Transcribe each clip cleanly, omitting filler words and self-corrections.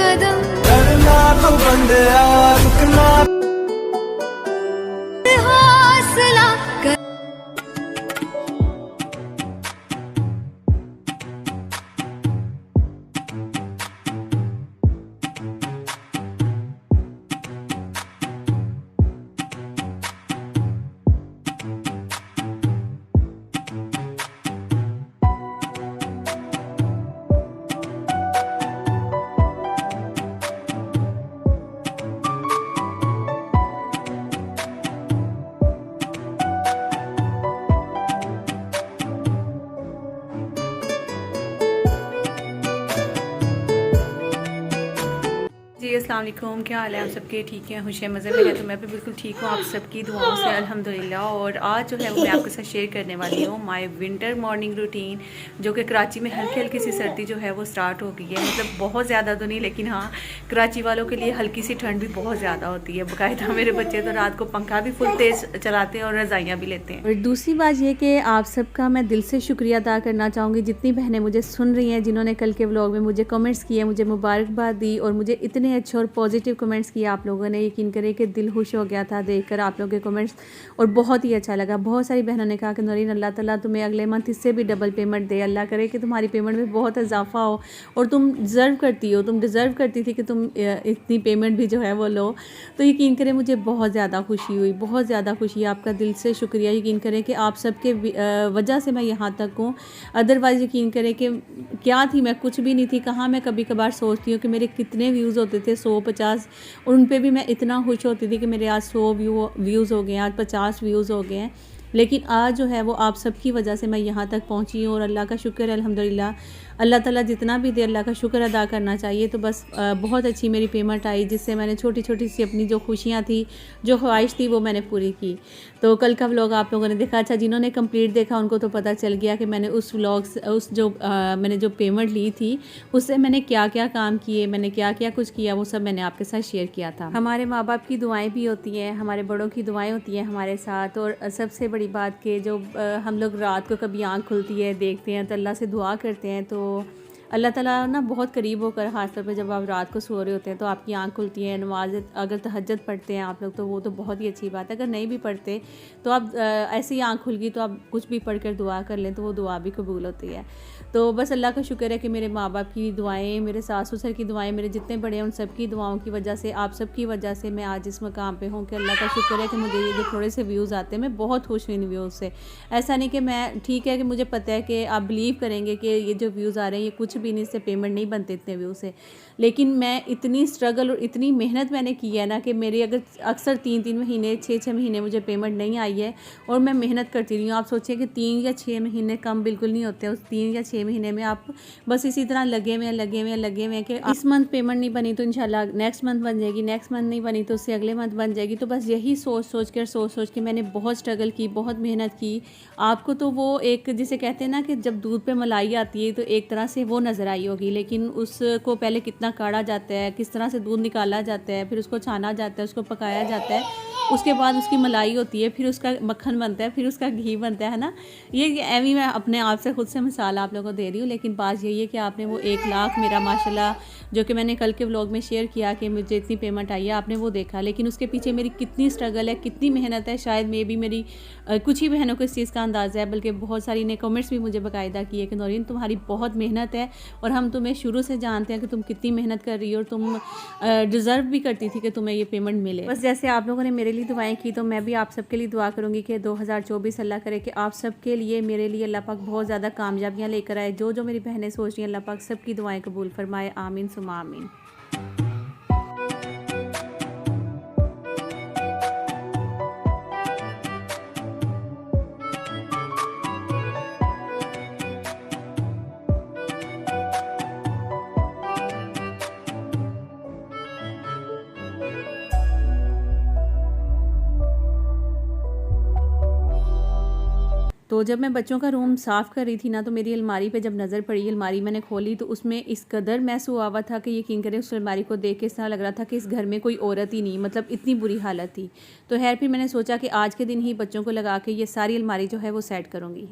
कदम करना तो बंद रुकना हौसला जी अस्सलाम वालेकुम, क्या हाल है? आप सबके ठीक हैं, खुश हैं, मज़े में हैं? तो मैं भी बिल्कुल ठीक हूँ, आप सबकी दुआओं से अल्हम्दुलिल्लाह। और आज जो है वो मैं आपके साथ शेयर करने वाली हूँ माय विंटर मॉर्निंग रूटीन, जो कि कराची में हल्की हल्की सी सर्दी जो है वो स्टार्ट हो गई है। मतलब बहुत ज़्यादा तो नहीं, लेकिन हाँ कराची वालों के लिए हल्की सी ठंड भी बहुत ज़्यादा होती है। बाकायदा मेरे बच्चे तो रात को पंखा भी फुल तेज़ चलाते हैं और रज़ाइयाँ भी लेते हैं। और दूसरी बात ये कि आप सबका मैं दिल से शुक्रिया अदा करना चाहूँगी, जितनी बहनें मुझे सुन रही हैं, जिन्होंने कल के व्लॉग में मुझे कमेंट्स किए, मुझे मुबारकबाद दी और मुझे इतने अच्छे और पॉजिटिव कमेंट्स किए आप लोगों ने। यकीन करें कि दिल खुश हो गया था देखकर आप लोगों के कमेंट्स, और बहुत ही अच्छा लगा। बहुत सारी बहनों ने कहा कि नौरीन अल्लाह ताला तुम्हें अगले मंथ इससे भी डबल पेमेंट दे, अल्लाह करे कि तुम्हारी पेमेंट में बहुत इजाफा हो और तुम डिज़र्व करती हो, तुम डिज़र्व करती थी कि तुम इतनी पेमेंट भी जो है वो लो। तो यकीन करें मुझे बहुत ज़्यादा खुशी हुई, बहुत ज़्यादा खुशी। आपका दिल से शुक्रिया। यकीन करें कि आप सबके वजह से मैं यहाँ तक हूँ, अदरवाइज़ यकीन करें कि क्या थी मैं, कुछ भी नहीं थी। कहाँ मैं कभी कभार सोचती हूँ कि मेरे कितने व्यूज़ होते थे, 150, और उन पे भी मैं इतना खुश होती थी कि मेरे आज 100 व्यूज़ हो गए हैं, आज 50 व्यूज़ हो गए हैं। लेकिन आज जो है वो आप सबकी वजह से मैं यहाँ तक पहुँची हूँ और अल्लाह का शुक्र है अल्हम्दुलिल्लाह। अल्लाह ताला जितना भी दे अल्लाह का शुक्र अदा करना चाहिए। तो बस बहुत अच्छी मेरी पेमेंट आई, जिससे मैंने छोटी छोटी सी अपनी जो खुशियाँ थी, जो ख्वाहिश थी, वो मैंने पूरी की। तो कल का व्लॉग आप लोगों ने देखा। अच्छा, जिन्होंने कंप्लीट देखा उनको तो पता चल गया कि मैंने उस व्लॉग मैंने जो पेमेंट ली थी उससे मैंने क्या क्या काम किए, मैंने क्या क्या कुछ किया, वो सब मैंने आपके साथ शेयर किया था। हमारे माँ बाप की दुआएं भी होती हैं, हमारे बड़ों की दुआएं होती हैं हमारे साथ। और सबसे बड़ी बात कि जो हम लोग रात को कभी आँख खुलती है देखते हैं तो अल्लाह से दुआ करते हैं, तो अल्लाह ताला ना बहुत करीब होकर, ख़ास तौर पे जब आप रात को सो रहे होते हैं तो आपकी आँख खुलती है, नमाज अगर तहज्जुद पढ़ते हैं आप लोग तो वो तो बहुत ही अच्छी बात है। अगर नहीं भी पढ़ते तो आप ऐसे ही आँख खुल गई तो आप कुछ भी पढ़ कर दुआ कर लें तो वो दुआ भी कबूल होती है। तो बस अल्लाह का शुक्र है कि मेरे माँ बाप की दुआएं, मेरे सास ससुर की दुआएं, मेरे जितने बड़े हैं उन सब की दुआओं की वजह से, आप सब की वजह से मैं आज इस मकाम पे हूँ कि अल्लाह का शुक्र है कि मुझे ये जो थोड़े से व्यूज़ आते हैं, मैं बहुत खुश हुई इन व्यूज़ से। ऐसा नहीं कि मैं, ठीक है कि मुझे पता है कि आप बिलीव करेंगे कि ये जो व्यूज़ आ रहे हैं ये कुछ भी नहीं, इससे पेमेंट नहीं बनते इतने व्यू से, लेकिन मैं इतनी स्ट्रगल और इतनी मेहनत मैंने की है ना कि मेरी अगर अक्सर 3-3 महीने 6-6 महीने मुझे पेमेंट नहीं आई है और मैं मेहनत करती रही हूँ। आप सोचिए कि 3 या 6 महीने कम बिल्कुल नहीं होते, उस 3 या 6 महीने में आप बस इसी तरह लगे हुए हैं कि इस मंथ पेमेंट नहीं बनी तो इंशाल्लाह नेक्स्ट मंथ बन जाएगी, नेक्स्ट मंथ नहीं बनी तो उससे अगले मंथ बन जाएगी। तो बस यही सोच के मैंने बहुत स्ट्रगल की, बहुत मेहनत की। आपको तो वो एक जिसे कहते हैं ना कि जब दूध पे मलाई आती है तो एक तरह से वो नज़र आई होगी, लेकिन उसको पहले कितना काढ़ा जाता है, किस तरह से दूध निकाला जाता है, फिर उसको छाना जाता है, उसको पकाया जाता है, उसके बाद उसकी मलाई होती है, फिर उसका मक्खन बनता है, फिर उसका घी बनता है ना। ये एवी मैं अपने आप से खुद से मिसाल आप लोगों को दे रही हूँ, लेकिन बात यही है कि आपने वो 1 लाख मेरा माशाल्लाह जो कि मैंने कल के व्लॉग में शेयर किया कि मुझे इतनी पेमेंट आई है, आपने वो देखा। लेकिन उसके पीछे मेरी कितनी स्ट्रगल है, कितनी मेहनत है, शायद मे भी मेरी कुछ ही बहनों को इस चीज़ का अंदाज़ा है, बल्कि बहुत सारी ने कमेंट्स भी मुझे बाकायदा किए कि नौरीन तुम्हारी बहुत मेहनत है और हम तुम्हें शुरू से जानते हैं कि तुम कितनी मेहनत कर रही हो और तुम डिज़र्व भी करती थी कि तुम्हें ये पेमेंट मिले। बस जैसे आप लोगों ने मेरे लिए दुआएं की तो मैं भी आप सबके लिए दुआ करूँगी कि 2024 अल्लाह करे कि आप सबके लिए, मेरे लिए अल्लाह पाक बहुत ज़्यादा कामयाबियाँ लेकर आए। जो मेरी बहनें सोच रही हैं अल्लाह पाक सबकी दुआएं कबूल फरमाए, आमीन सुमा आमीन। तो जब मैं बच्चों का रूम साफ़ कर रही थी ना तो मेरी अलमारी पे जब नज़र पड़ी, अलमारी मैंने खोली तो उसमें इस कदर मैस हुआ हुआ था कि यकीन करें उस अलमारी को देख के इस तरह लग रहा था कि इस घर में कोई औरत ही नहीं, मतलब इतनी बुरी हालत थी। तो खैर फिर मैंने सोचा कि आज के दिन ही बच्चों को लगा के ये सारी अलमारी जो है वो सेट करूँगी।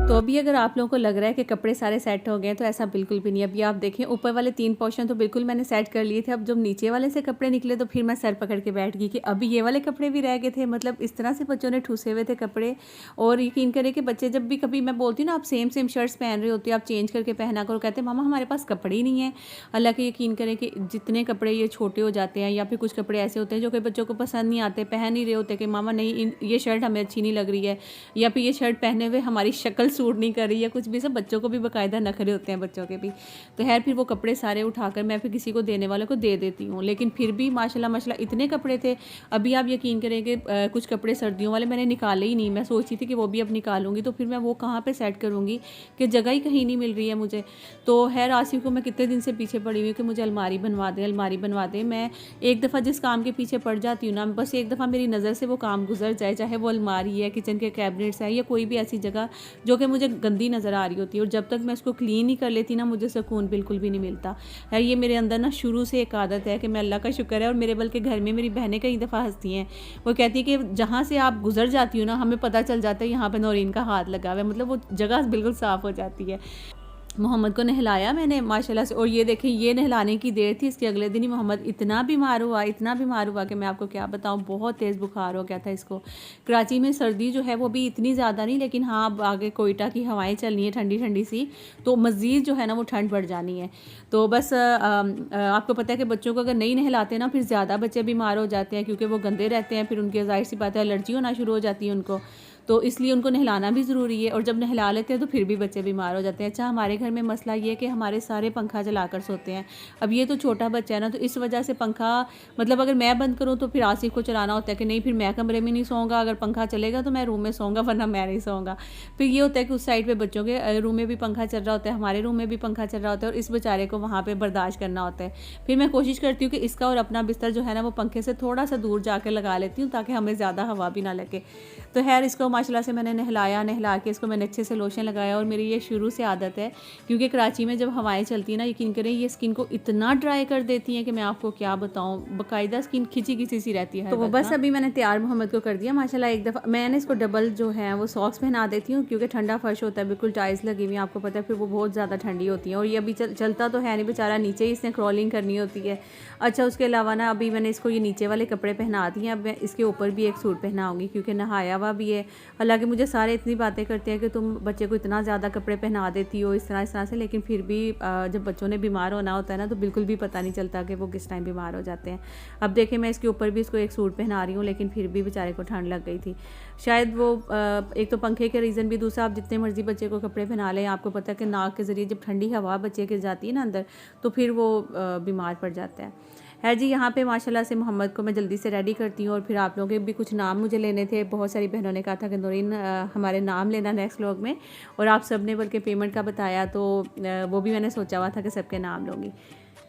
तो अभी अगर आप लोगों को लग रहा है कि कपड़े सारे सेट हो गए तो ऐसा बिल्कुल भी नहीं। अभी आप देखें ऊपर वाले 3 पोर्शन तो बिल्कुल मैंने सेट कर लिए थे। अब जब नीचे वाले से कपड़े निकले तो फिर मैं सर पकड़ के बैठ गई कि अभी ये वाले कपड़े भी रह गए थे। मतलब इस तरह से बच्चों ने ठूसे हुए थे कपड़े। और यकीन करें कि बच्चे जब भी कभी मैं बोलती हूँ ना आप सेम शर्ट्स पहन रहे होते हो, आप चेंज करके पहना करो, कहते हैं मामा हमारे पास कपड़े ही नहीं है। हालांकि यकीन करें कि जितने कपड़े ये छोटे हो जाते हैं या फिर कुछ कपड़े ऐसे होते हैं जो कि बच्चों को पसंद नहीं आते, पहन नहीं रहे होते कि मामा नहीं ये शर्ट हमें अच्छी नहीं लग रही है, या फिर ये शर्ट पहने हुए हमारी शक्ल सूट नहीं कर रही है, कुछ भी। सब बच्चों को भी बाकायदा नखरे होते हैं बच्चों के भी। तो खैर फिर वो कपड़े सारे उठाकर मैं फिर किसी को देने वालों को दे देती हूँ। लेकिन फिर भी माशाल्लाह इतने कपड़े थे। अभी आप यकीन करें कि कुछ कपड़े सर्दियों वाले मैंने निकाले ही नहीं। मैं सोची थी कि वो भी अब निकालूंगी, तो फिर मैं वो कहाँ पर सेट करूँगी कि जगह ही कहीं नहीं मिल रही है मुझे। तो खैर आसिफ को मैं कितने दिन से पीछे पड़ी हुई कि मुझे अलमारी बनवा दें। मैं एक दफ़ा जिस काम के पीछे पड़ जाती हूँ ना, बस एक दफ़ा मेरी नज़र से वो काम गुजर जाए, चाहे वो अलमारी है, किचन के कैबिनेट्स है, या कोई भी ऐसी जगह जो कि मुझे गंदी नज़र आ रही होती है, और जब तक मैं उसको क्लीन ही कर लेती ना मुझे सुकून बिल्कुल भी नहीं मिलता है। ये मेरे अंदर ना शुरू से एक आदत है कि मैं अल्लाह का शुक्र है। और मेरे बल्कि घर में मेरी बहनें कई दफ़ा हंसती हैं, वो कहती है कि जहाँ से आप गुजर जाती हो ना हमें पता चल जाता है यहाँ पर नौरीन का हाथ लगा हुआ है। मतलब वो जगह बिल्कुल साफ़ हो जाती है। मोहम्मद को नहलाया मैंने माशाल्लाह से, और ये देखें ये नहलाने की देर थी, इसके अगले दिन ही मोहम्मद इतना बीमार हुआ कि मैं आपको क्या बताऊं, बहुत तेज़ बुखार हो गया था इसको। कराची में सर्दी जो है वो भी इतनी ज़्यादा नहीं, लेकिन हाँ अब आगे कोयटा की हवाएं चलनी है ठंडी ठंडी सी, तो मज़ीद जो है ना वो ठंड बढ़ जानी है। तो बस आपको पता है कि बच्चों को अगर नहीं नहलाते ना फिर ज़्यादा बच्चे बीमार हो जाते हैं, क्योंकि वो गंदे रहते हैं, फिर उनकी ज़ाहिर सी बात है एलर्जी होना शुरू हो जाती है उनको। तो इसलिए उनको नहलाना भी ज़रूरी है, और जब नहला लेते हैं तो फिर भी बच्चे बीमार हो जाते हैं। अच्छा हमारे घर में मसला ये है कि हमारे सारे पंखा चलाकर सोते हैं। अब ये तो छोटा बच्चा है ना, तो इस वजह से पंखा मतलब अगर मैं बंद करूँ तो फिर आसिफ को चलाना होता है कि नहीं, फिर मैं कमरे में नहीं सोऊंगा, अगर पंखा चलेगा तो मैं रूम में सोऊंगा, वरना मैं नहीं सोऊंगा। फिर ये होता है कि उस साइड पर बच्चों के रूम में भी पंखा चल रहा होता है, हमारे रूम में भी पंखा चल रहा होता है, और इस बेचारे को वहाँ पर बर्दाश्त करना होता है। फिर मैं कोशिश करती हूँ कि इसका और अपना बिस्तर जो है ना वो पंखे से थोड़ा सा दूर जाकर लगा लेती हूँ, ताकि हमें ज़्यादा हवा भी ना लगे। तो खैर इसको माशाल्लाह से मैंने नहला के इसको मैंने अच्छे से लोशन लगाया। और मेरी ये शुरू से आदत है, क्योंकि कराची में जब हवाएं चलती हैं ना, यकीन करें ये स्किन को इतना ड्राई कर देती हैं कि मैं आपको क्या बताऊं, बाकायदा स्किन खिंची सी रहती है। तो वो बस अभी मैंने तैयार मोहम्मद को कर दिया माशाल्लाह। एक दफ़ा मैंने इसको डबल जो है वो सॉक्स पहना देती हूँ, क्योंकि ठंडा फर्श होता है, बिल्कुल टाइल्स लगी हुई है, आपको पता है, फिर वो बहुत ज़्यादा ठंडी होती है। और ये अभी चलता तो है नहीं बेचारा, नीचे ही इसने क्रॉलिंग करनी होती है। अच्छा उसके अलावा ना अभी मैंने इसको ये नीचे वाले कपड़े पहना दिए, अब मैं इसके ऊपर भी एक सूट पहनाऊँगी, क्योंकि नहाया हुआ भी है। हालांकि मुझे सारे इतनी बातें करते हैं कि तुम बच्चे को इतना ज़्यादा कपड़े पहना देती हो इस तरह से, लेकिन फिर भी जब बच्चों ने बीमार होना होता है ना तो बिल्कुल भी पता नहीं चलता कि वो किस टाइम बीमार हो जाते हैं। अब देखें मैं इसके ऊपर भी इसको एक सूट पहना रही हूँ, लेकिन फिर भी बेचारे को ठंड लग गई थी। शायद वो एक तो पंखे के रीज़न भी, दूसरा आप जितने मर्जी बच्चे को कपड़े पहना लें, आपको पता है कि नाक के ज़रिए जब ठंडी हवा बच्चे के जाती है ना अंदर, तो फिर वो बीमार पड़ जाता है। है जी। यहाँ पे माशाल्लाह से मोहम्मद को मैं जल्दी से रेडी करती हूँ, और फिर आप लोगों के भी कुछ नाम मुझे लेने थे। बहुत सारी बहनों ने कहा था कि नूरीन हमारे नाम लेना नेक्स्ट व्लॉग में, और आप सब ने बल्कि पेमेंट का बताया, तो वो भी मैंने सोचा हुआ था कि सबके नाम लूँगी।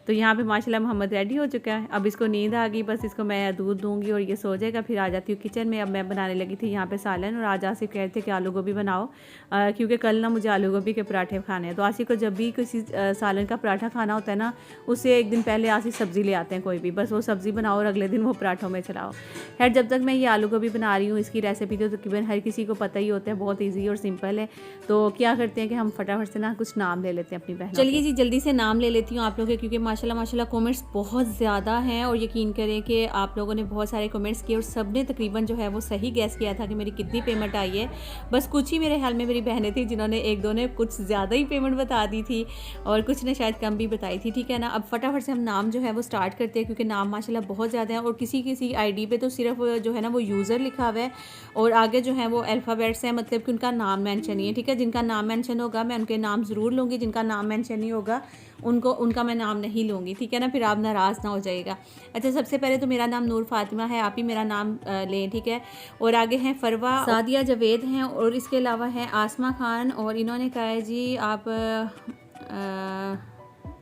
तो यहाँ पे माशाल्लाह मोहम्मद रेडी हो चुका है। अब इसको नींद आ गई, बस इसको मैं दूध दूंगी और ये सो जाएगा। फिर आ जाती हूँ किचन में। अब मैं बनाने लगी थी यहाँ पे सालन, और आज आसिफ कह रहे थे कि आलू गोभी बनाओ, क्योंकि कल ना मुझे आलू गोभी के पराठे खाने हैं। तो आसिफ को जब भी किसी सालन का पराठा खाना होता है ना, उससे एक दिन पहले आसिफ सब्ज़ी ले आते हैं कोई भी, बस वो सब्ज़ी बनाओ और अगले दिन वो पराठों में चलाओ। खैर जब तक मैं ये आलू गोभी बना रही हूँ, इसकी रेसिपी तो तकरीबन हर किसी को पता ही होता है, बहुत ईजी और सिंपल है। तो क्या करते हैं कि हम फटाफट से ना कुछ नाम ले लेते हैं अपनी बहन। चलिए जी जल्दी से नाम ले लेती हूँ आप लोगों के, क्योंकि माशाल्लाह कमेंट्स बहुत ज़्यादा हैं, और यकीन करें कि आप लोगों ने बहुत सारे कमेंट्स किए, और सब ने तकरीबन जो है वो सही गैस किया था कि मेरी कितनी पेमेंट आई है। बस कुछ ही मेरे ख्याल में मेरी बहनें थी जिन्होंने एक दो ने कुछ ज़्यादा ही पेमेंट बता दी थी, और कुछ ने शायद कम भी बताई थी। ठीक है ना, अब फटाफट से हम नाम जो है वो स्टार्ट करते हैं, क्योंकि नाम माशाल्लाह बहुत ज़्यादा है, और किसी आईडी पे तो सिर्फ जो है ना वो यूज़र लिखा हुआ है, और आगे जो है वो अल्फ़ाबेट्स हैं, मतलब कि उनका नाम मेंशन नहीं है। ठीक है, जिनका नाम मेंशन होगा मैं उनके नाम ज़रूर लूँगी, जिनका नाम मेंशन नहीं होगा उनका मैं नाम नहीं लूँगी। ठीक है ना, फिर आप नाराज़ ना हो जाइएगा। अच्छा सबसे पहले तो मेरा नाम नूर फातिमा है, आप ही मेरा नाम लें। ठीक है, और आगे हैं फरवा, सादिया जावेद हैं, और इसके अलावा है आसमा खान, और इन्होंने कहा है जी आप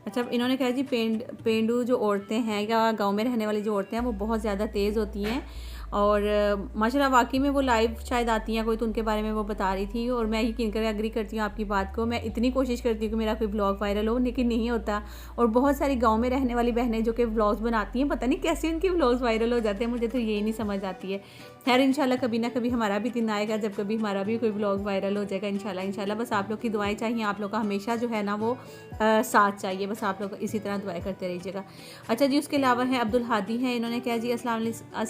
अच्छा इन्होंने कहा जी पेंडू जो औरतें हैं या गांव में रहने वाली जो औरतें हैं वो बहुत ज़्यादा तेज़ होती हैं, और माशाल्लाह वाकई में वो लाइव शायद आती हैं कोई, तो उनके बारे में वो बता रही थी, और मैं यकीन कर एग्री करती हूँ आपकी बात को। मैं इतनी कोशिश करती हूँ कि मेरा कोई व्लॉग वायरल हो, लेकिन नहीं होता। और बहुत सारी गांव में रहने वाली बहनें जो कि व्लॉग्स बनाती हैं, पता नहीं कैसे उनकी व्लॉग्स वायरल हो जाते हैं, मुझे तो यही नहीं समझ आती है। खैर इंशाल्लाह कभी ना कभी हमारा भी दिन आएगा जब कभी हमारा भी कोई ब्लॉग वायरल हो जाएगा इंशाल्लाह। बस आप लोग की दुआएं चाहिए, आप लोग का हमेशा जो है ना वो साथ चाहिए, बस आप लोग इसी तरह दुआएं करते रहिएगा। अच्छा जी, उसके अलावा है अब्दुल हादी हैं, इन्होंने कहा जी अस्सलाम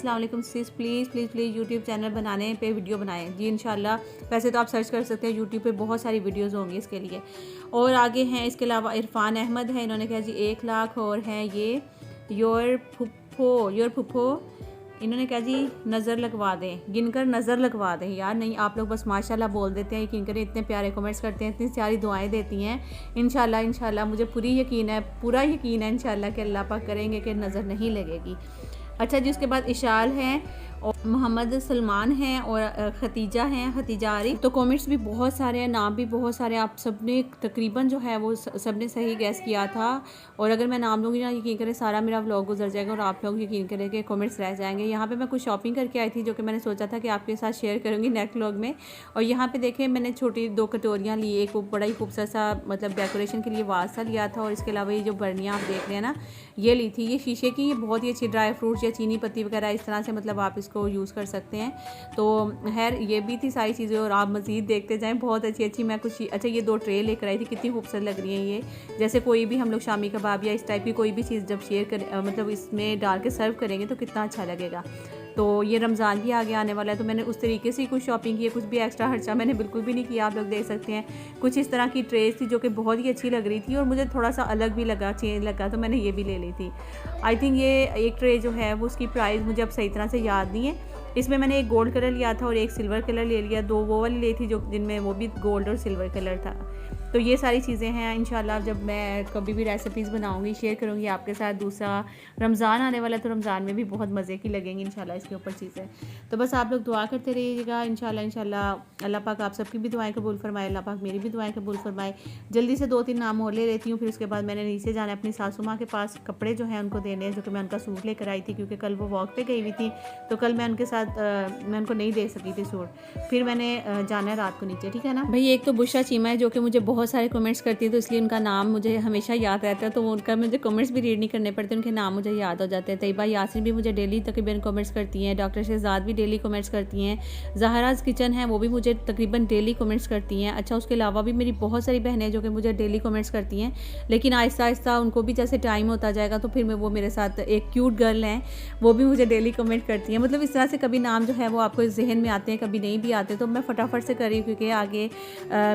वालेकुम सिस, प्लीज़ यूट्यूब चैनल बनाने पे वीडियो बनाएं जी इंशाल्लाह। वैसे तो आप सर्च कर सकते हैं यूट्यूब पे, बहुत सारी वीडियोज़ होंगी इसके लिए। और आगे हैं इसके अलावा इरफान अहमद है, इन्होंने कहा जी 1 लाख। और हैं ये योर फुप्पो, इन्होंने कहा जी नज़र लगवा दें, गिनकर नज़र लगवा दें। यार नहीं, आप लोग बस माशाल्लाह बोल देते हैं, यकीन करें इतने प्यारे कमेंट्स करते हैं, इतनी सारी दुआएं देती हैं। इंशाल्लाह मुझे पूरा यकीन है इंशाल्लाह कि अल्लाह पाक करेंगे कि नज़र नहीं लगेगी। अच्छा जी, उसके बाद इशाल हैं और मोहम्मद सलमान हैं और खतीजा आरिफ। तो कमेंट्स भी बहुत सारे हैं, नाम भी बहुत सारे, आप सब ने तकरीबन जो है वो सब ने सही गैस किया था। और अगर मैं नाम लूँगी ना, यकीन करें सारा मेरा व्लॉग गुजर जाएगा और आप लोग यकीन करें कि कमेंट्स रह जाएंगे। यहाँ पे मैं कुछ शॉपिंग करके आई थी जो कि मैंने सोचा था कि आपके साथ शेयर करूँगी नेक्स्ट व्लॉग में। और यहाँ पे देखें मैंने छोटी 2 कटोरियाँ ली, एक बड़ा ही खूबसूरत सा मतलब डेकोरेशन के लिए वाज सा लिया था। और इसके अलावा ये जो बर्नियाँ आप देख रहे हैं ना, ये ली थी, ये शीशे की, ये बहुत ही अच्छी ड्राई फ्रूट्स या चीनी पत्ती वगैरह इस तरह से मतलब आप इसको यूज़ कर सकते हैं। तो खैर ये भी थी सारी चीज़ें और आप मज़ीद देखते जाएं, बहुत अच्छी मैं कुछ। अच्छा, ये 2 ट्रे लेकर आई थी, कितनी खूबसूरत लग रही हैं ये। जैसे कोई भी हम लोग शामी कबाब या इस टाइप की कोई भी चीज़ जब शेयर कर मतलब इसमें डाल के सर्व करेंगे तो कितना अच्छा लगेगा। तो ये रमज़ान भी आगे आने वाला है, तो मैंने उस तरीके से ही कुछ शॉपिंग की है, कुछ भी एक्स्ट्रा खर्चा मैंने बिल्कुल भी नहीं किया। आप लोग देख सकते हैं कुछ इस तरह की ट्रेस थी जो कि बहुत ही अच्छी लग रही थी और मुझे थोड़ा सा अलग भी लगा, चेंज लगा, तो मैंने ये भी ले ली थी। आई थिंक ये एक ट्रे जो है वो उसकी प्राइस मुझे अब सही तरह से याद नहीं है। इसमें मैंने एक गोल्ड कलर लिया था और एक सिल्वर कलर ले लिया, 2 वो वाली ली थी जो जिनमें वो भी गोल्ड और सिल्वर कलर था। तो ये सारी चीज़ें हैं, इंशाल्लाह जब मैं कभी भी रेसिपीज़ बनाऊंगी शेयर करूंगी आपके साथ। दूसरा रमज़ान आने वाला है तो रमज़ान में भी बहुत मज़े की लगेंगी इंशाल्लाह इसके ऊपर चीज़ें। तो बस आप लोग दुआ करते रहिएगा इंशाल्लाह अल्लाह पाक आप सबकी भी दुआएं कबूल फरमाए, अल्लाह पाक मेरी भी दुआएं कबूल फरमाए। जल्दी से 2-3 नाम और ले लेती हूँ, फिर उसके बाद मैंने नीचे जाना है अपनी सासू माँ के पास, कपड़े जो हैं उनको देने हैं, जो कि मैं उनका सूट लेकर आई थी क्योंकि कल वो वॉक पे गई हुई थी, तो कल मैं उनके साथ मैं उनको नहीं दे सकी थी सूट। फिर मैंने जाना है रात को नीचे, ठीक है ना भाई। एक तो बुशरा चीमा है जो कि मुझे बहुत सारे कमेंट्स करती है, तो इसलिए उनका नाम मुझे हमेशा याद रहता है, तो उनका मुझे कमेंट्स भी रीड नहीं करने पड़ते, उनके नाम मुझे याद हो जाते हैं। तैयबा यासिन भी मुझे डेली तकरीबन कमेंट्स करती हैं, डॉक्टर शहजाद भी डेली कमेंट्स करती हैं, ज़हराज किचन है वो भी मुझे तकरीबन डेली कमेंट्स करती हैं। अच्छा, उसके अलावा भी मेरी बहुत सारी बहनें जो कि मुझे डेली कमेंट्स करती हैं, लेकिन आहिस्ता आहिस्ता उनको भी जैसे टाइम होता जाएगा तो फिर वो मेरे साथ एक क्यूट गर्ल हैं, वो भी मुझे डेली कमेंट करती हैं। मतलब इस तरह से कभी नाम जो है वो आपको जहन में आते हैं, कभी नहीं भी आते, तो मैं फटाफट से कर रही हूँ क्योंकि आगे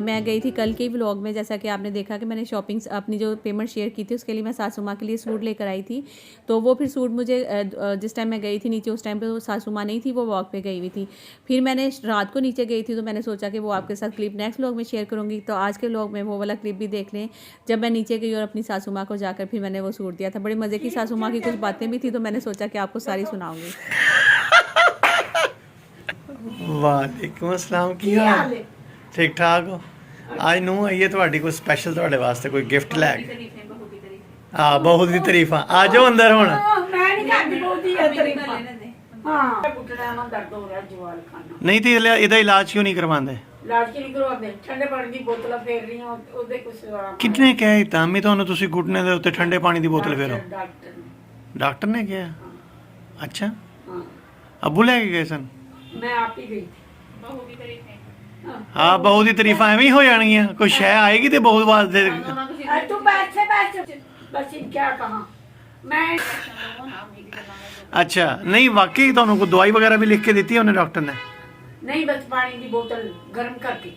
मैं गई थी कल के व्लॉग में, जैसा कि आपने देखा कि मैंने शॉपिंग अपनी जो पेमेंट शेयर की थी उसके लिए मैं सासू माँ के लिए सूट लेकर आई थी। तो वो फिर सूट मुझे जिस टाइम मैं गई थी नीचे उस टाइम पे वो सासू माँ नहीं थी, वो वॉक पे गई हुई थी। फिर मैंने रात को नीचे गई थी तो मैंने सोचा कि वो आपके साथ क्लिप नेक्स्ट व्लॉग में शेयर करूँगी, तो आज के व्लॉग में वो वाला क्लिप भी देख लें जब मैं नीचे गई और अपनी सासू माँ को जाकर फिर मैंने वो सूट दिया था। बड़े मज़े की सासू माँ की कुछ बातें भी थी, तो मैंने सोचा कि आपको सारी सुनाऊँगी। वालेकुम अस्सलाम, की हाल? ठीक ठाक हो? आज नूं आई है ਤੁਹਾਡੀ ਕੋਈ ਸਪੈਸ਼ਲ ਤੁਹਾਡੇ ਵਾਸਤੇ ਕੋਈ ਗਿਫਟ ਲੈ ਕੇ। ਹਾਂ, ਬਹੁਤ ਦੀ ਤਾਰੀਫਾਂ। ਆ ਜਾਓ ਅੰਦਰ ਹੁਣ। ਮੈਂ ਨਹੀਂ ਕਰਦੀ ਬਹੁਤੀ ਤਾਰੀਫਾਂ। ਹਾਂ ਘੁੱਟਣਾ ਨਾਲ ਦਰਦ ਹੋ ਰਿਹਾ ਜਵਾਲ ਖਾਨਾ। ਨਹੀਂ ਤੇ ਇਹਦਾ ਇਲਾਜ ਕਿਉਂ ਨਹੀਂ ਕਰਵਾਉਂਦੇ? ਇਲਾਜ ਕਿਉਂ ਨਹੀਂ ਕਰਵਾਉਂਦੇ? ਠੰਡੇ ਪਾਣੀ ਦੀ ਬੋਤਲਾਂ ਫੇਰ ਰਹੀ ਹਾਂ, ਉਹਦੇ ਕੁਛ ਕਿੰਨੇ ਕਹਿ ਦਿੱਤਾ ਮੈਂ ਤੁਹਾਨੂੰ ਤੁਸੀਂ ਘੁੱਟਣੇ ਦੇ ਉੱਤੇ ਠੰਡੇ ਪਾਣੀ ਦੀ ਬੋਤਲ ਫੇਰੋ? ਡਾਕਟਰ ਨੇ ਕਿਹਾ? ਅੱਛਾ, ਹਾਂ ਅੱਬੂ ਲੈ ਕੇ ਗਏ ਸਨ? ਮੈਂ ਆਪ ਹੀ ਗਈ। ਬਹੂ ਦੀ ਤਾਰੀਫ ਹਾਂ, ਬਹੂ ਦੀ ਤਾਰੀਫਾਂ ਐਵੇਂ ਹੀ ਹੋ ਜਾਣਗੀਆਂ, ਕੋਈ ਸ਼ੈ ਆਏਗੀ ਤੇ ਬਹੂ ਵਾਸਤੇ। तू बैठ बस क्या कहा मैं। अच्छा, नहीं वाकई ਤੁਹਾਨੂੰ ਕੋਈ ਦਵਾਈ ਵਗੈरह भी लिख के ਦਿੱਤੀ ਉਹਨੇ ਡਾਕਟਰ ਨੇ? नहीं, बस पानी की बोतल गर्म करके।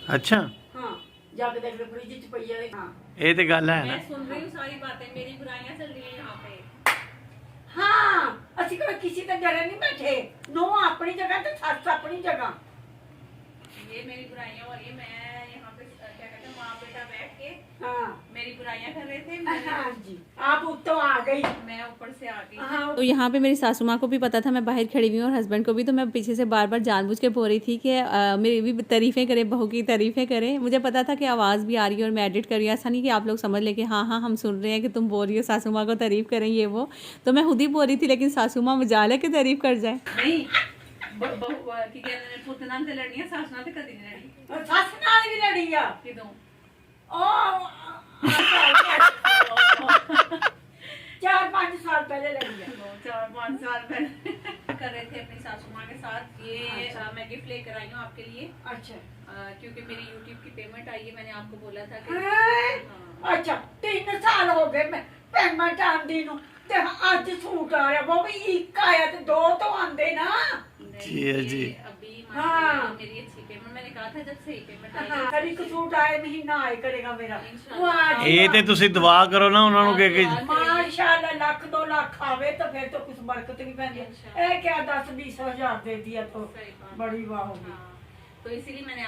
अच्छा, हाँ जाके देख ले फ्रिज च पई है। हाँ ਇਹ ਤੇ ਗੱਲ ਹੈ ਨਾ। मैं सुन रही हूँ सारी बातें, मेरी बुराइयां चल रही है यहाँ पे। हाँ असि कोई किसी के डरे नहीं बैठे, नो अपनी जगह तो सस अपनी जगह। ये मेरी बुराइयां हो रही है, मैं यहाँ पे क्या कहते हैं माँ बेटा बैठ के हाँ मेरी बुराइयां कर रहे थे। हाँ जी, आप उत्तों आ गई, मैं ऊपर से आ गई। हाँ तो यहाँ पे मेरी सासू माँ को भी पता था मैं बाहर खड़ी हुई हूँ और हस्बैंड को भी, तो मैं पीछे से बार बार जानबूझ के बोल रही थी कि मेरी भी तारीफ़ें करें, बहू की तारीफ़ें करें। मुझे पता था कि आवाज़ भी आ रही है और मैं एडिट कर रही हूँ, ऐसा नहीं कि आप लोग समझ लें कि हाँ हम सुन रहे हैं कि तुम बोल रही हो सासू माँ को तारीफ़ करें ये वो। तो मैं खुद ही बोल रही थी, लेकिन सासू माँ मजाल है कि तारीफ़ कर जाए। नहीं पुत नाल ते लड़नी है, सास नाल ते कदी नहीं लड़ी। सस नाल भी लड़ी आ किदों? ओ 4-5 साल पहले लड़ी आ। 4-5 साल पहले। कर रहे थे अपनी सासू माँ के साथ। ये अच्छा। मैं गिफ्ट लेकर आई हूँ आपके लिए, अच्छा क्योंकि मेरी YouTube की पेमेंट आई है। मैंने आपको बोला था कि हैं? अच्छा 3 साल हो गए मैं पेमेंट आंदी नु ते आज सूट आ रहा वो भी एक आया ते 2 तो आंदे ना। जी है, जी। अभी हाँ। माशाल्लाह मेरी अच्छी पेमेंट, मैंने कहा था जब सही पेमेंट आएगी हर एक सूट आए महीना आए करेगा मेरा। इंशाल्लाह। वाह, ਇਹ ਤੇ ਤੁਸੀਂ ਦੁਆ ਕਰੋ ਨਾ ਉਹਨਾਂ ਨੂੰ ਕਿ माशाल्लाह लाख 2 लाख आवे तो फिर तो कुछ बरकत भी पैंदी। अच्छा। ए क्या 10-20 हजार दे दिया तो सही बात। बड़ी वाह होगी। हाँ, तो इसीलिए मैंने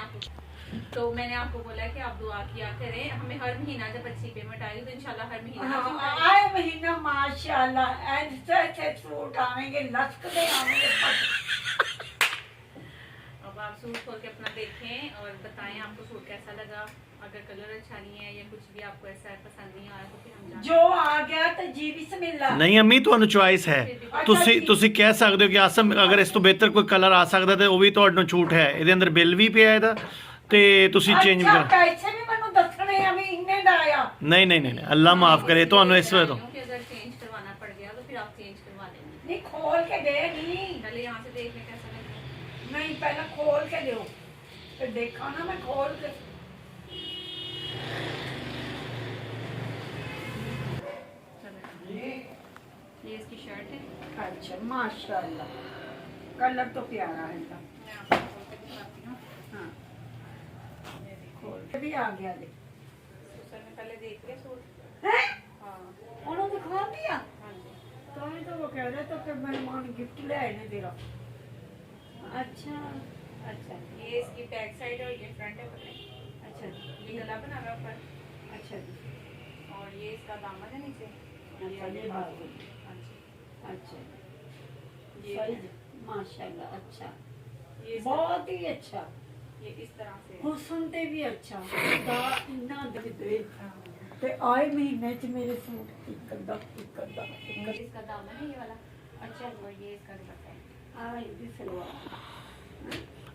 आपको बोला कि आप दुआ किया करें। हमें हर महीना जब अच्छी पेमेंट आएगी तो इंशाल्लाह हर महीना हाँ, अच्छी पेमेंट आए महीना माशाल्लाह ऐसे सूट आवेंगे लचकते आवेंगे। अब आप सूट खोल के अपना देखें और बताएं आपको सूट कैसा लगा। अगर कलर अच्छा नहीं है या कुछ भी आपको ऐसा पसंद नहीं आया तो फिर हम जाने जो आ गया तो जी बिस्मिल्लाह। ਨਹੀਂ ਅੰਮੀ ਤੁਹਾਨੂੰ ਚੁਆਇਸ ਹੈ ਤੁਸੀਂ ਕਹਿ ਸਕਦੇ ਹੋ ਕਿ ਆਸਮ ਅਗਰ ਇਸ ਤੋਂ ਬਿਹਤਰ ਕੋਈ ਕਲਰ ਆ ਸਕਦਾ ਤੇ ਉਹ ਵੀ ਤੁਹਾਨੂੰ ਛੂਟ ਹੈ ਇਹਦੇ ਅੰਦਰ ਬਿੱਲ ਵੀ ਪਿਆ ਇਹਦਾ ਤੇ ਤੁਸੀਂ ਚੇਂਜ अच्छा, ਕਰ पैसे भी मैंने दसने अभी इन्ने दा आया। ਨਹੀਂ ਅੱਲਾ माफ करे ਤੁਹਾਨੂੰ ਇਸ ਵੇ ਤੋਂ कि अगर चेंज करवाना पड़ गया तो फिर आप चेंज करवा लेंगे। नहीं खोल के दे नहीं पहले यहाँ से देख लें कैसा लगेगा। नहीं पहले खोल के दो फिर देखा ना मैं खोल के। ये इसकी शर्ट है। अच्छा माशाल्लाह कलर तो प्यारा है इसका। मैं आपको खोल के दिखाती हूँ। हाँ ये देखो। खोल के भी आ गया दे। सर ने पहले देख लिया सूट। हैं? हाँ उन्होंने दिखा दिया हाँ जी। तो ही तो वो कह रहे तो फिर मेहमान गिफ्ट ले आए ने तेरा। अच्छा अच्छा ये इसकी बैक साइड और ये फ्रंट है पता अच्छा ये गला बना हुआ ऊपर अच्छा और ये इसका दामन है नीचे। अच्छा ये बात हुई। हाँ जी। अच्छा ये सही माशाल्लाह अच्छा ये इसका- बहुत ही अच्छा ये इस तरह से है। हुस्न ते भी अच्छा दा इन्ना दे ते आए महीने च मेरे सूट एक अद्धा ये इसका दामन है ये वाला। अच्छा और ये इसका दुपट्टा है। आए भी सलवार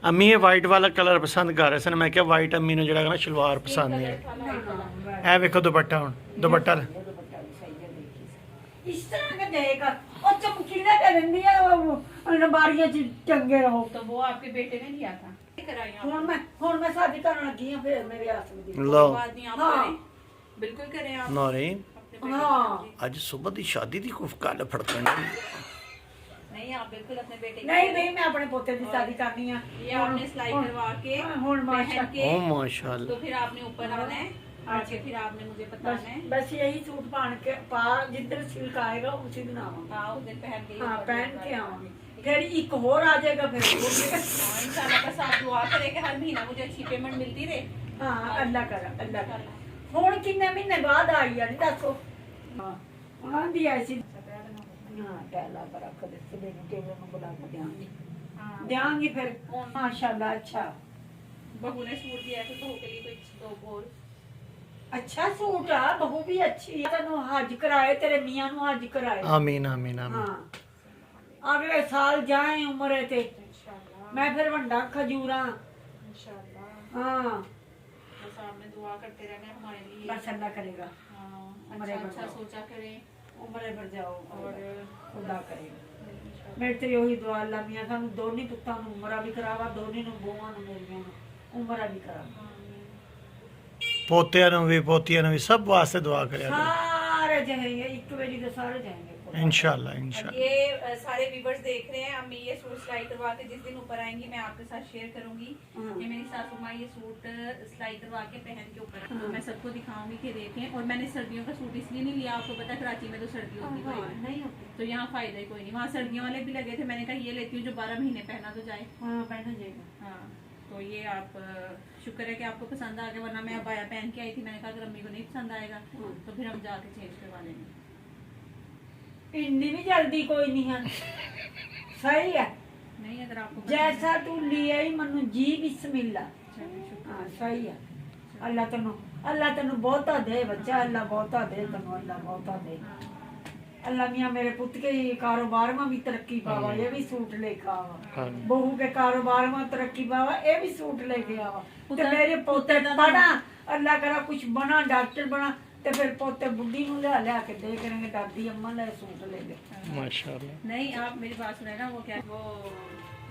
ਅੰਮੀ ਇਹ ਵਾਈਟ ਵਾਲਾ ਕਲਰ ਪਸੰਦ ਕਰ ਰਹੇ ਸਨ ਮੈਂ ਕਿਹਾ ਵਾਈਟ ਅੰਮੀ ਨੂੰ ਜਿਹੜਾ ਨਾ ਸ਼ਲਵਾਰ ਪਸੰਦ ਨਹੀਂ ਹੈ ना ना ਇਹ ਵੇਖੋ ਦੁਪੱਟਾ ਹੁਣ ਦੁਪੱਟਾ ये दुपट्टा भी सही है देखिए इस तरह का देगा और चमकीला कर रही है वो अलमारियां च टंगे रहो। तो वो आपके बेटे ने लिया था। कराई आप। हुन मैं शादी करन लगी हां फिर मेरे हाथ में दी। ਲਓ बाद नहीं आप हाँ। करें। बिल्कुल करें आप ਨੋਰੀ अपने बेटे हाँ। के साथ। ਅੱਜ ਸਵੇਰ ਦੀ ਸ਼ਾਦੀ ਦੀ ਕੋਈ ਗੱਲ ਫੜਕਣ नहीं आप बिल्कुल अपने बेटे की नहीं करें। नहीं मैं अपने पोते की शादी करनी है। ये आपने सिलाई करवा के हुन पहन माशा के ਓ ਮਾਸ਼ਾਅੱਲਾ तो फिर आपने ऊपर आना है आके फिर आपने मुझे बस बताना है। बस यही सूट पहन के पा जिधर सिल्क आएगा उसी दिन आऊंगी। हाँ उस दिन पहन के ही हाँ ऊपर पहन जाना के है। आऊंगी फिर एक और आ जाएगा फिर वो भी। हाँ, इंशाल्लाह बस आप दुआ करें कि हर महीना मुझे अच्छी पेमेंट मिलती रहे। हाँ अल्लाह करा अल्लाह करा। हुन किन्ने महीने बाद आई है नहीं दसो। हाँ उन्होंने दी ऐसी हाँ पहला बड़ा कदे सुबह के वो बुला के देंगी हाँ। देंगी फिर माशाल्लाह अच्छा बहू ने सूट दिया है तो बहू के लिए कोई दो बोल। अच्छा सूट है बहू भी अच्छी है तेनू हज कराए तेरे मियां नु हज कराए। ਆਮੀਨ ਆਮੀਨ ਆਮੀਨ हाँ अगले साल जाए उम्र ते इंशाल्लाह मैं फिर वंडा खजूरा। इंशाल्लाह हाँ बस आपने दुआ करते रहना है हमारे लिए। बस अल्लाह करेगा हाँ, हमारे अच्छा अच्छा बताओ। सोचा करें उम्र पर जाओ और और खुदा करेगा। मेरे ते ਉਹੀ ਦੁਆ ਅੱਲਾ ਮੀਆਂ ਸਾਨੂੰ ਦੋਨੇ ਪੁੱਤਾਂ ਨੂੰ ਉਮਰਾਂ ਵੀ ਕਰਾਵਾ ਦੋਨੇ ਨੂੰ ਬੋਵਾਂ ਨੂੰ ਮੇਰੀਆਂ ਨੂੰ ਉਮਰਾਂ ਵੀ ਕਰਾਵਾ। ਪੋਤਿਆਂ ਨੂੰ ਵੀ ਪੋਤੀਆਂ ਨੂੰ ਵੀ ਸਭ ਵਾਸਤੇ ਦੁਆ ਕਰਿਆ ਕਰੋ ਸਾਰੇ ਜਾएंगे ਇੱਕ ਵਾਰੀ ਦੇ ਸਾਰੇ ਜਾएंगे। इंशाल्लाह इंशाल्लाह ये सारे व्यूवर्स देख रहे हैं। अम्मी ये सूट सिलाई करवा के जिस दिन ऊपर आएंगी मैं आपके साथ शेयर करूंगी। ये मेरी सासू माँ ये सूट सिलाई करवा के पहन के ऊपर तो मैं सबको दिखाऊंगी कि देखें। और मैंने सर्दियों का सूट इसलिए नहीं लिया, आपको पता कराची में तो सर्दी होती कोई नहीं। नहीं होती तो यहाँ फायदा ही कोई नहीं। वहाँ सर्दियों वाले भी लगे थे, मैंने कहा ये लेती हूँ जो 12 महीने पहना तो जाए। हाँ पहना जाएगा। हाँ तो ये आप शुक्र है कि आपको पसंद आ गया, वरना मैं अबाया पहन के आई थी। मैंने कहा अगर अम्मी को नहीं पसंद आएगा तो फिर हम जाके चेंज करवा लेंगे। इतनी भी जल्दी कोई नहीं है। सही है नहीं अगर आपको पसंद जैसा तू लिया ही मनु जी बिस्मिल्लाह। है, चलिए शुक्र हाँ सही है अल्लाह तेनू बहुता दे बच्चा अल्लाह बहुता दे तेनू अल्लाह बहुता दे। अल्लाह मियाँ मेरे पुत के कारोबार में भी तरक्की पावा ये भी सूट लेके आवा। बहू के कारोबार में तरक्की पावा ये भी सूट लेके आवा। तो मेरे पोते पढ़ा अल्लाह करा कुछ बना डॉक्टर बना ਤੇ ਫਿਰ ਪੋਤੇ ਬੁੱਢੀ ਨੂੰ ਲਿਆ ਲਿਆ ਕੇ ਦੇ ਕਰਾਂਗੇ ਦਾਦੀ ਅੰਮਾ ਲੈ ਸੂਟ ਲੈ ले माशाल्लाह। नहीं आप मेरी बात सुने ना, वो क्या वो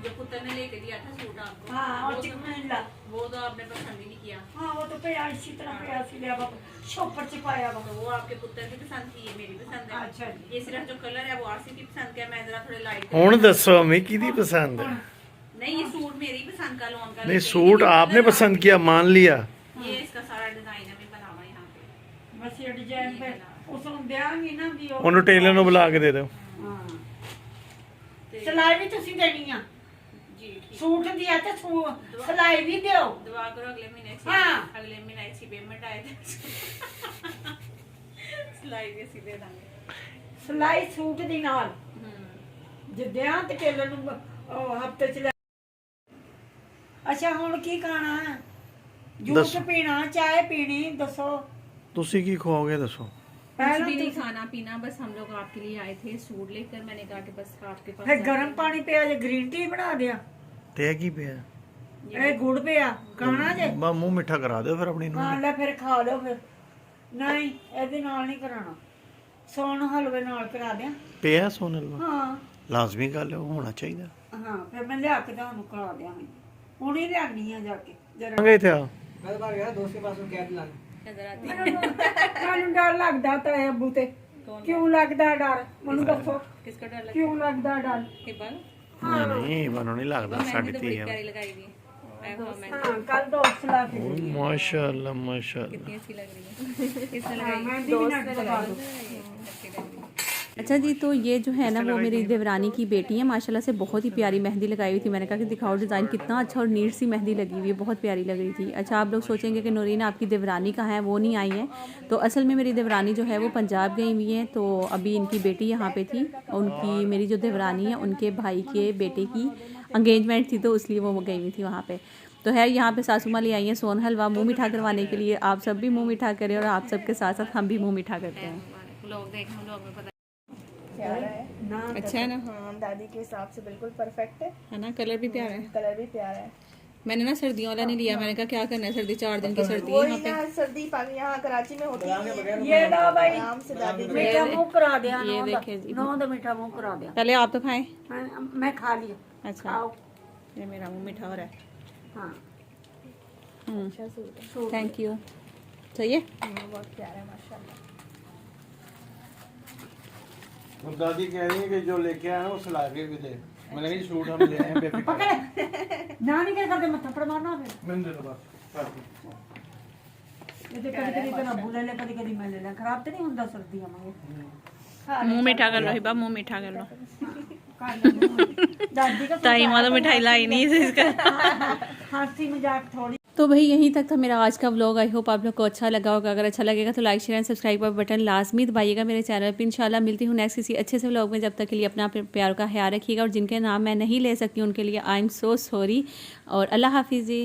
जो पुत्र ने लेके दिया था सूट आपको, हाँ और चिकन ला वो तो आपने पसंद ही नहीं किया। हाँ वो तो पे इसी तरह पे ऐसे लिया शॉपर च पाया वा तो वो आपके पुत्र की पसंद थी, ये मेरी पसंद है। अच्छा जी ये सिर्फ जो कलर है वो आरसी की पसंद का है, मैं जरा थोड़े लाइट। ਹੁਣ ਦੱਸੋ अम्मी किदी पसंद है? नहीं ये सूट मेरी पसंद का लॉन का नहीं लेके सूट ये आपने कलर पसंद किया, मान लिया। ये इसका सारा डिजाइन है, मैं बनावा यहाँ पे। बस ये डिजाइन पे उसਨੂੰ ਦਿਆਂਗੀ ਨਾ ਵੀ ਉਹ ਉਹਨੂੰ ਟੇਲਰ ਨੂੰ ਬੁਲਾ ਕੇ ਦੇ ਦਿਓ। ਹਾਂ ਤੇ- ਸਿਲਾਈ ਵੀ ਤੁਸੀਂ ਦੇਣੀ ਆ जी ठीक। ਸੂਟ ਦੀ ਆ ਤੇ ਸਿਲਾਈ ਵੀ ਦਿਓ दुआ करो अगले महीने हाँ। अगले महीने अच्छी पेमेंट आए थे सिलाई भी सीधे देंगे। ਸਿਲਾਈ ਸੂਟ ਦੀ ਨਾਲ ਜਿੱਦਿਆਂ ਤੇ ਟੇਲਰ ਨੂੰ ਹਫਤੇ ਚ ਲੈ ਅੱਛਾ ਹੁਣ ਕੀ ਖਾਣਾ ਜੂਸ ਦੱਸੋ। ਪੀਣਾ ਚਾਹ ਪੀਣੀ ਦੱਸੋ ਤੁਸੀਂ ਕੀ ਖਵਾਓਗੇ ਦੱਸੋ? कुछ ਪਹਿਲਾਂ भी नहीं ਤੁਸੀਂ- खाना पीना, बस हम लोग आपके लिए आए थे सूट लेकर। मैंने कहा कि बस आपके पास ਫਿਰ आते ਗਰਮ हैं। ਪਾਣੀ ਪਿਆ ਜੇ ਗ੍ਰੀਨ ਟੀ ਬਣਾ ਦਿਆ ਤੇ ਇਹ ਕੀ ਪਿਆ? ਇਹ ਗੁੜ ਪਿਆ ਖਾਣਾ ਜੇ ਬਾ ਮੂੰਹ ਮਿੱਠਾ ਕਰਾ ਦਿਓ ਫਿਰ ਆਪਣੀ ਨੂੰ। ਹਾਂ ਲੈ ਫਿਰ ਖਾ ਲਓ ਫਿਰ ਨਹੀਂ ਇਹਦੇ ਨਾਲ ਨਹੀਂ ਕਰਾਣਾ ਸੋਨ ਹਲਵੇ ਨਾਲ ਕਰਾ ਦਿਆਂ ਪਿਆ ਸੋਨਲ ਵਾ ਹਾਂ ਲਾਜ਼ਮੀ ਗੱਲ ਹੈ, ਉਹ ਹੋਣਾ ਚਾਹੀਦਾ। ਹਾਂ ਫਿਰ ਮੈਂ ਲਿਆ ਕੇ ਤੁਹਾਨੂੰ ਕਰਾ ਦਿਆਂਗੀ ਹੁਣ ਹੀ ਲਿਆਣੀ ਆ ਜਾ ਕੇ ਜਰਾ ਮੰਗੇ ਇੱਥੇ ਆ मैं तो बाहर गया दोस्त के पास में कैब लाने नजर आती है। ਮੈਨੂੰ ਡਰ ਲੱਗਦਾ ਤਾਂ ਇਹ ਅੱਬੂ ਤੇ ਕਿਉਂ ਲੱਗਦਾ ਡਰ ਮੈਨੂੰ ਦੱਸੋ किसका डर लगता ਕਿਉਂ ਲੱਗਦਾ ਡਰ है? बाल ਨਹੀਂ ਮੈਨੂੰ ਨਹੀਂ ਲੱਗਦਾ मैंने ਸਾਡੀ तो ਧੀ बड़ी ਹੈ। प्यारी लगाई हुई है। मैं ਹਾਂ ਕੱਲ ਦੋਸਤ ਲਾ ਕੇ ਓ ਮਾਸ਼ਾਅੱਲਾ ਮਾਸ਼ਾਅੱਲਾ। कितनी अच्छी लग रही है। किसने लगाई? ਮਹਿੰਦੀ ਵੀ ਨਾ ਲਗਾ ਦੋ अच्छी लग रही है। अच्छा जी, तो ये जो है ना वो मेरी देवरानी की बेटी है, माशाल्लाह से बहुत ही प्यारी मेहंदी लगाई हुई थी। मैंने कहा कि दिखाओ डिज़ाइन कितना अच्छा और नीट सी मेहंदी लगी हुई है, बहुत प्यारी लग रही थी। अच्छा आप लोग सोचेंगे कि नूरीन आपकी देवरानी कहाँ है, वो नहीं आई है। तो असल में मेरी देवरानी जो है वो पंजाब गई हुई है, तो अभी इनकी बेटी यहाँ पे थी। उनकी मेरी जो देवरानी है उनके भाई के बेटे की एंगेजमेंट थी, तो इसलिए वो गई हुई थी वहाँ पे। तो है यहाँ पे सासू माँ ले आई हैं सोन हलवा मुँह मीठा करवाने के लिए। आप सब भी मुँह मीठा करें और आप सबके साथ साथ हम भी मुँह मीठा करते हैं। लोग देख हम लोग में पता ਨਾ अच्छा है ना, हाँ दादी के हिसाब से बिल्कुल परफेक्ट है ना, कलर भी प्यारा है। कलर भी प्यारा है। मैंने ना सर्दियों वाला नहीं लिया, मैंने कहा क्या करना है, सर्दी 4 दिन की सर्दी है वही यहाँ पे। ना सर्दी पानी यहाँ कराची में होती है। ਇਹ ਲਾ ਬਾਈ आराम से दादी मीठा मुंह करा दिया ये नौ देखे जी। नौ दा मीठा मुंह करा दिया पहले आप तो खाएं। मैं खा लिया अच्छा खाओ ये मेरा मुंह मीठा हो रहा है। हाँ अच्छा सूट है। Thank you. सही है। बहुत प्यारा है माशाल्लाह। अब दादी कह रही है कि जो लेके आए ना वो सिला के भी दे। मैंने कहा सूट हम ले आए बेफिक्र। पकड़ ना नहीं कर करते मत थप्पड़ मारना फिर मैंने दे दो बस। ये तो कभी कभी तेरा भूल ले कभी कभी मैं ले ले खराब तो नहीं होता सर्दियों में मुंह मीठा कर लो हिबा, मुंह मीठा कर लो। दादी का ताई माँ तो मिठाई लाई नहीं है इसका। हंसी मजाक थोड़ी। तो भाई यहीं तक था मेरा आज का व्लॉग। आई होप आप लोग को अच्छा लगा होगा। अगर अच्छा लगेगा तो लाइक शेयर एंड सब्सक्राइब का बटन लाजमी दबाइएगा मेरे चैनल पर। इंशाल्लाह मिलती हूँ नेक्स्ट किसी अच्छे से व्लॉग में। जब तक के लिए अपना प्यार का ख्याल रखिएगा और जिनके नाम मैं नहीं ले सकती उनके लिए आई एम सो सॉरी और अल्लाह हाफिज़ जी।